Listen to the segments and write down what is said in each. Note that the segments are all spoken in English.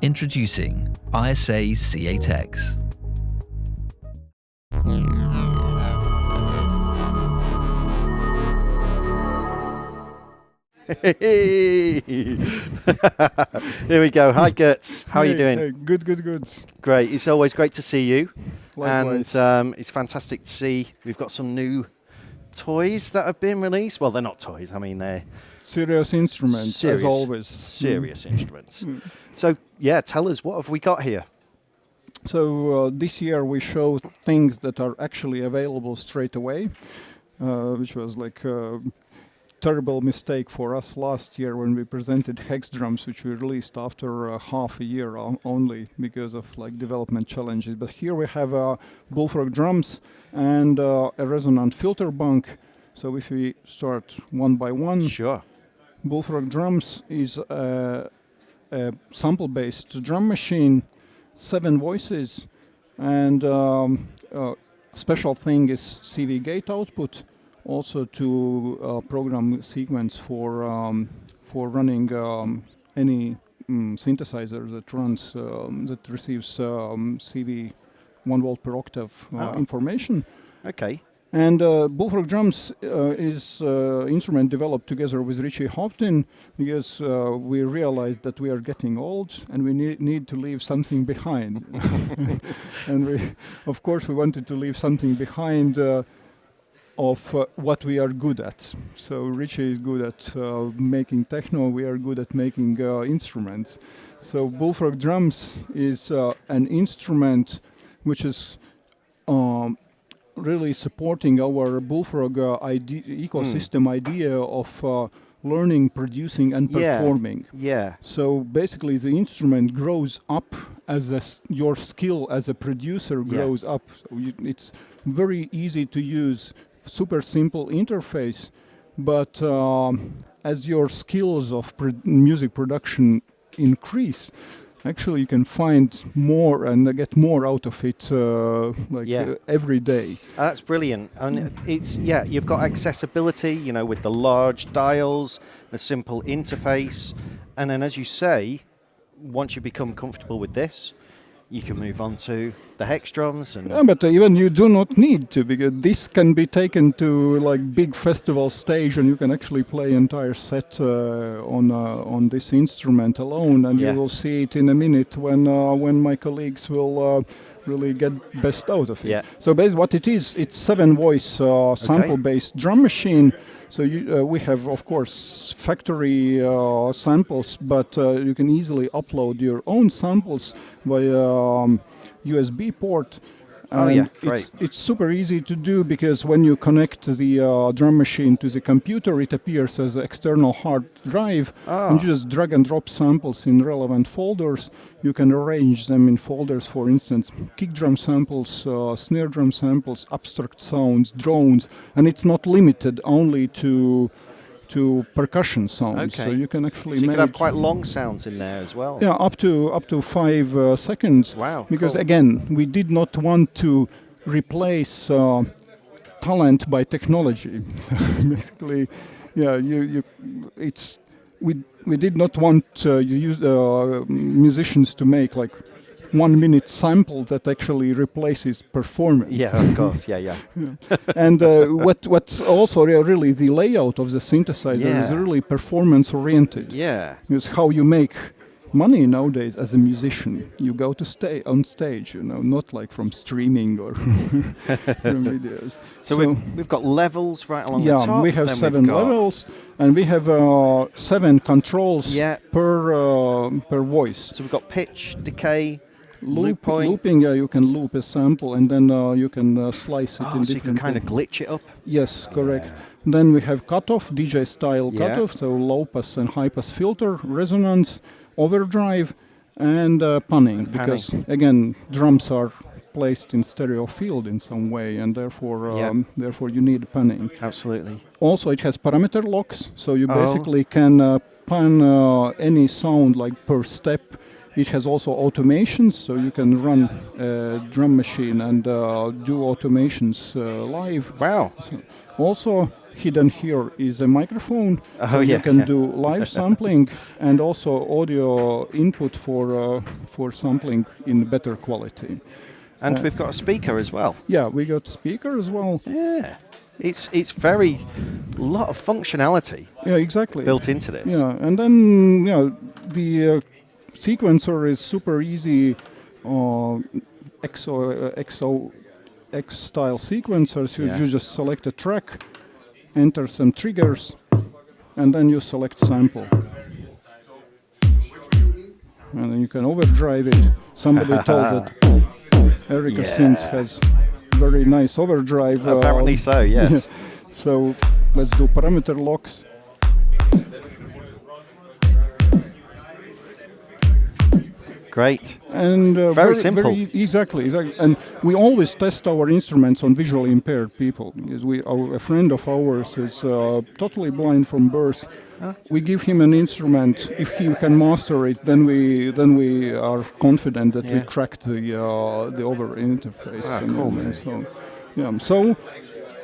Introducing ISA C8X. Hey. Here we go. Hi, Girts. How are you doing? Hey, good. Great. It's always great to see you. Likewise. And it's fantastic to see we've got some new toys that have been released. Well, they're not toys. I mean, they're Serious instruments, as always. Serious instruments. So, yeah, tell us, what have we got here? So this year we show things that are actually available straight away, which was like a terrible mistake for us last year when we presented Hex drums, which we released after half a year only because of like development challenges. But here we have Bullfrog Drums and a resonant filter bank. So if we start one by one. Sure. Bullfrog Drums is a sample-based drum machine, 7 voices, and special thing is CV gate output, also to program sequence for running any synthesizer that runs that receives CV 1 volt per octave information. Okay. And Bullfrog Drums is instrument developed together with Richie Hawtin because we realized that we are getting old and we need to leave something behind. And we, of course, we wanted to leave something behind of what we are good at. So Richie is good at making techno, we are good at making instruments. So Bullfrog Drums is an instrument which is really supporting our Bullfrog ecosystem idea of learning, producing, and performing. Yeah. So basically, the instrument grows up as your skill as a producer grows up. So it's very easy to use, super simple interface, but as your skills of music production increase, actually, you can find more and get more out of it every day. That's brilliant. And it's, you've got accessibility, you know, with the large dials, the simple interface. And then, as you say, once you become comfortable with this, you can move on to the Hex drums. And but even you do not need to, because this can be taken to like big festival stage, and you can actually play entire set on this instrument alone, and you will see it in a minute when my colleagues will really get best out of it. Yeah. So basically what it is, it's 7 voice sample-based drum machine. So we have, of course, factory samples, but you can easily upload your own samples via USB port. Great. It's super easy to do because when you connect the drum machine to the computer, it appears as an external hard drive, and you just drag and drop samples in relevant folders. You can arrange them in folders, for instance, kick drum samples, snare drum samples, abstract sounds, drones, and it's not limited only to percussion sounds. Okay. So you can actually you make can have quite long sounds in there as well. Yeah, up to 5 seconds. Wow. Because cool. again, we did not want to replace talent by technology. So basically, we did not want musicians to make like 1 minute sample that actually replaces performance. Yeah, of course. Yeah. And what's also really the layout of the synthesizer is really performance oriented. Yeah. It's how you make money nowadays as a musician. You go to stay on stage, not like from streaming or from videos. So we've got levels right along the top. Yeah, we have 7 levels, and we have 7 controls per voice. So we've got pitch, decay, looping. You can loop a sample, and then you can slice it in different. So you can kind of glitch it up. Yes, correct. Then we have cutoff, DJ style cutoff, so low pass and high pass filter, resonance, overdrive, and panning. Because again, drums are placed in stereo field in some way, and therefore you need panning. Absolutely. Also, it has parameter locks, so you basically can pan any sound like per step. It has also automations, so you can run a drum machine and do automations live. Wow. So also, hidden here is a microphone, Oh, so yeah, you can yeah. do live sampling and also audio input for sampling in better quality. And we've got a speaker as well. Yeah, we got speaker as well. Yeah. It's very lot of functionality Yeah, exactly. built into this. Yeah, and then the sequencer is super easy. X style sequencers. You just select a track, enter some triggers, and then you select sample. And then you can overdrive it. Somebody told that Erica Synths has very nice overdrive. Apparently so, yes. So let's do parameter locks. Great. And very simple. Exactly. And we always test our instruments on visually impaired people. Because a friend of ours is totally blind from birth. We give him an instrument. If he can master it, then we are confident that we cracked the over interface. So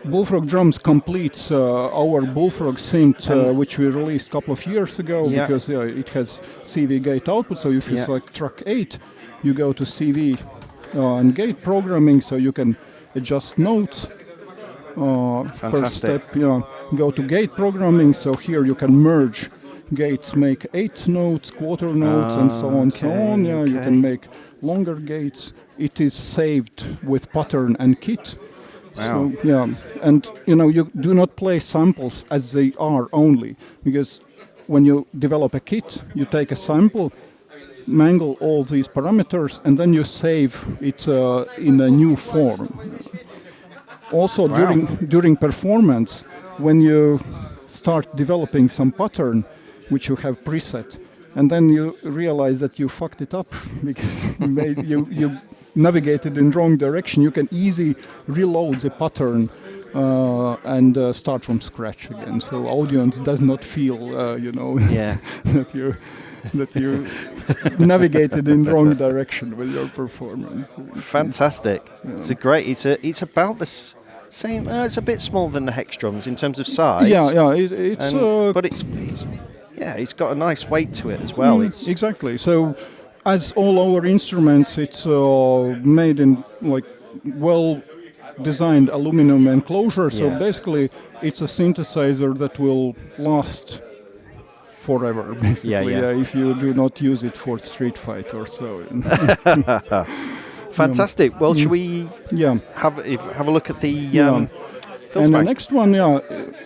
Bullfrog Drums completes our Bullfrog synth, which we released a couple of years ago, because it has CV gate output. So if you select track 8, you go to CV and gate programming, so you can adjust notes per step. Go to gate programming, so here you can merge gates, make 8 notes, quarter notes, and so on. You can make longer gates. It is saved with pattern and kit. Wow. So, and you do not play samples as they are only, because when you develop a kit, you take a sample, mangle all these parameters, and then you save it in a new form. Also, during performance, when you start developing some pattern, which you have preset, and then you realize that you fucked it up because you navigated in wrong direction, you can easily reload the pattern and start from scratch again. So audience does not feel, that you navigated in wrong direction with your performance. Fantastic. Yeah. It's about the same. It's a bit smaller than the Hex drums in terms of size. But it's got a nice weight to it as well. Exactly. So, as all our instruments, it's made in well-designed aluminum enclosure. So basically, it's a synthesizer that will last forever. Basically, if you do not use it for street fight or so. Fantastic. Well, should we have a look at the filter and bank? the next one,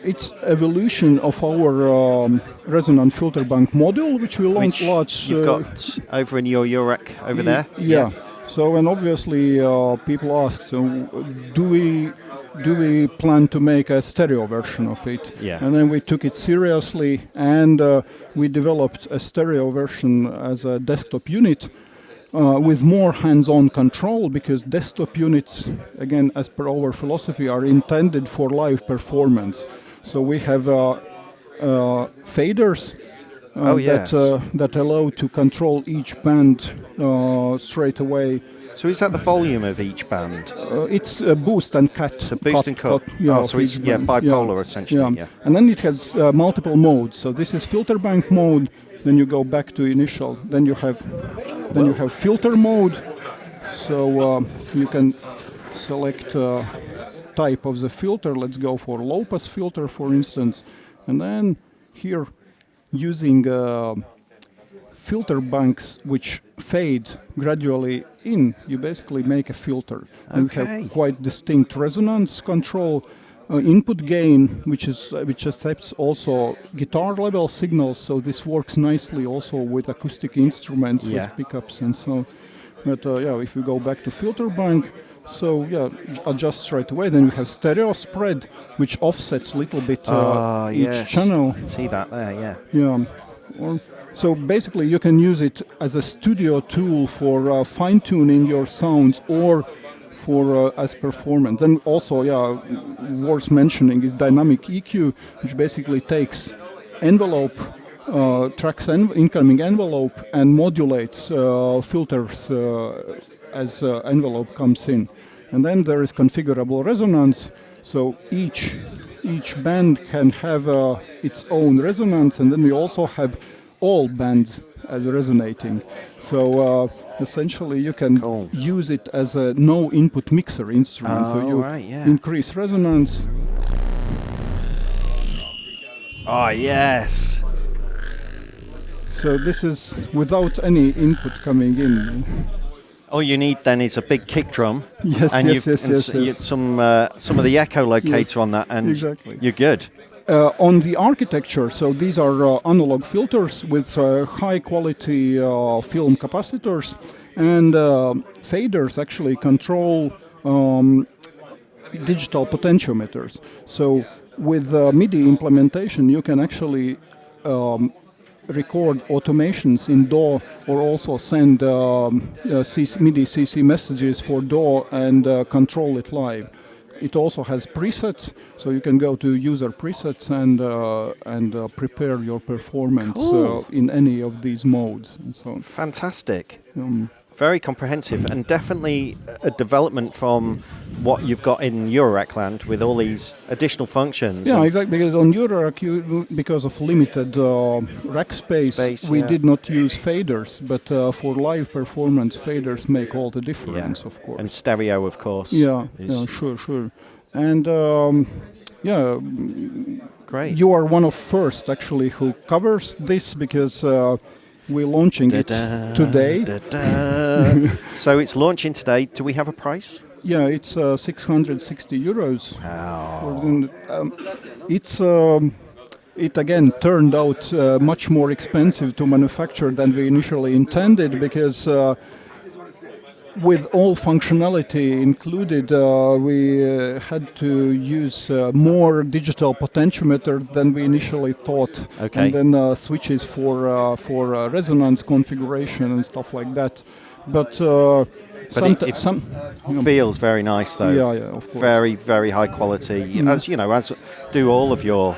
it's evolution of our resonant filter bank module, which we launched. You've got over in your UREC over there. Yeah. So, and obviously, people ask, so do we plan to make a stereo version of it? Yeah. And then we took it seriously, and we developed a stereo version as a desktop unit. With more hands-on control, because desktop units, again, as per our philosophy, are intended for live performance. So we have faders that allow to control each band straight away. So is that the volume of each band? It's a boost and cut. So boost and cut. So it's bipolar essentially. Yeah. And then it has multiple modes. So this is filter bank mode. Then you go back to initial. Then you have filter mode. So you can select type of the filter. Let's go for low pass filter, for instance. And then here, using filter banks which fade gradually in, you basically make a filter. And we have quite distinct resonance control. Input gain, which accepts also guitar level signals, so this works nicely also with acoustic instruments with pickups and so. But if we go back to filter bank, so adjust straight away. Then we have stereo spread, which offsets a little bit each channel. I can see that there, So basically, you can use it as a studio tool for fine-tuning your sounds or for as performance. Then also, worth mentioning is dynamic EQ, which basically takes envelope, tracks incoming envelope, and modulates filters as envelope comes in. And then there is configurable resonance. So each each band can have its own resonance, and then we also have all bands as resonating. So essentially you can use it as a no input mixer instrument. So you increase resonance. Oh, yes. So this is without any input coming in. All you need then is a big kick drum. Yes, and yes. Some of the echo locator on that, and you're good. On the architecture, so these are analog filters with high quality film capacitors, and faders actually control digital potentiometers. So with MIDI implementation, you can actually record automations in DAW, or also send MIDI CC messages for DAW and control it live. It also has presets, so you can go to user presets and prepare your performance in any of these modes. And so on. Fantastic. Very comprehensive, and definitely a development from what you've got in Eurorack land with all these additional functions. Yeah, exactly, because on Eurorack, because of limited rack space we did not use faders, but for live performance, faders make all the difference, of course. And stereo, of course. Yeah, sure. And great. You are one of first, actually, who covers this, because we're launching it today. So it's launching today. Do we have a price? Yeah, it's 660 euros. Wow. It again turned out much more expensive to manufacture than we initially intended, because with all functionality included, we had to use more digital potentiometer than we initially thought, and then switches for resonance configuration and stuff like that. But it feels very nice, though. Yeah, of course. Very, very high quality, as you know, as do all of your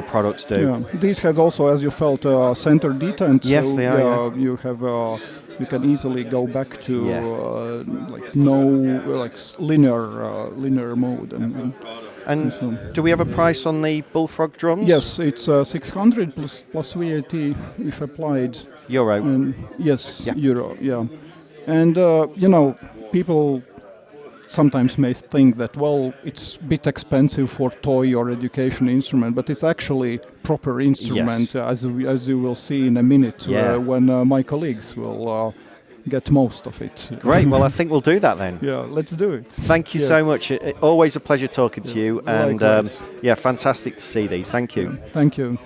products do. Yeah. These have also, as you felt, center detent. Yes, so they are. You have. You can easily go back to linear mode. And so. Do we have a price on the Bullfrog drums? Yes, it's 600 plus VAT if applied. Euro. Yes, euro. Yeah, and people sometimes may think that, well, it's a bit expensive for toy or education instrument, but it's actually proper instrument, as you will see in a minute when my colleagues will get most of it. Great, well, I think we'll do that then. Yeah, let's do it. Thank you so much. Always a pleasure talking to you, and fantastic to see these. Thank you. Thank you.